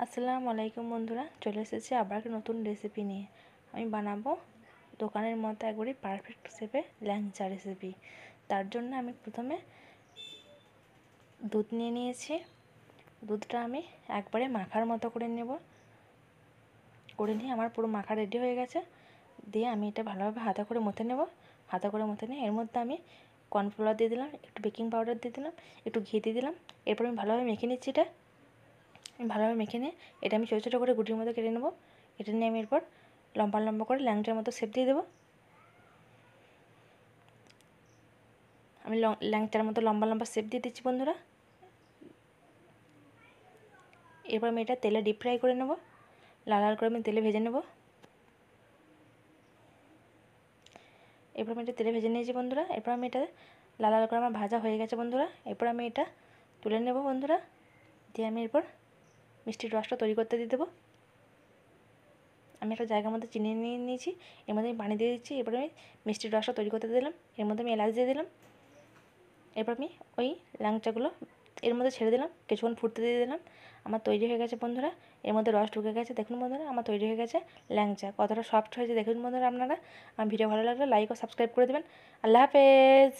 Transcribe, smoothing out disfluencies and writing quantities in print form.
আসসালামু আলাইকুম বন্ধুরা, চলে এসেছি আবার একটা নতুন রেসিপি নিয়ে। আমি বানাবো দোকানের মতো একবারে পারফেক্ট শেপে ল্যাংচা রেসিপি। তার জন্য আমি প্রথমে দুধ নিয়ে নিয়েছি। দুধটা আমি একবারে মাখার মতো করে নিয়ে আমার পুরো মাখা রেডি হয়ে গেছে। দিয়ে আমি এটা ভালোভাবে হাতা করে মথে নেব। হাতা করে মথে নিয়ে এর মধ্যে আমি কর্নফ্লাওয়ার দিয়ে দিলাম, একটু বেকিং পাউডার দিয়ে দিলাম, একটু ঘি দিয়ে দিলাম। এরপর আমি ভালোভাবে মেখে নিচ্ছি। ভালোভাবে মেখে নিয়ে এটা আমি ছোটো ছোটো করে গুটির মতো কেটে নেবো। কেটে নিয়ে আমি এরপর লম্বা লম্বা করে ল্যাংচার মতো শেপ দিয়ে দেবো। আমি ল্যাংচার মতো লম্বা লম্বা শেপ দিয়ে দিচ্ছি বন্ধুরা। এরপর আমি এটা তেলে ডিপ ফ্রাই করে নেব। লাল লাল করে আমি তেলে ভেজে নেব। এরপর আমি এটা তেলে ভেজে নিয়েছি বন্ধুরা। এরপর আমি এটা লাল লাল করে আমার ভাজা হয়ে গেছে বন্ধুরা। এরপর আমি এটা তুলে নেব বন্ধুরা। দিয়ে আমি এরপর মিষ্টির রসটা তৈরি করতে দিয়ে দেবো। আমি একটা জায়গার মধ্যে চিনি নিয়ে নিয়েছি। এর মধ্যে আমি পানি দিয়ে দিচ্ছি। এরপর আমি মিষ্টির রসটা তৈরি করতে দিলাম। এর মধ্যে আমি এলাচ দিয়ে দিলাম। এরপর আমি ওই ল্যাংচাগুলো এর মধ্যে ছেড়ে দিলাম, কিছুক্ষণ ফুটতে দিয়ে দিলাম। আমার তৈরি হয়ে গেছে বন্ধুরা। এর মধ্যে রস ঢুকে গেছে। দেখুন বন্ধুরা, আমার তৈরি হয়ে গেছে ল্যাংচা। কতটা সফট হয়েছে দেখুন বন্ধুরা আপনারা। আমার ভিডিও ভালো লাগলে লাইক ও সাবস্ক্রাইব করে দেবেন। আল্লাহ হাফেজ।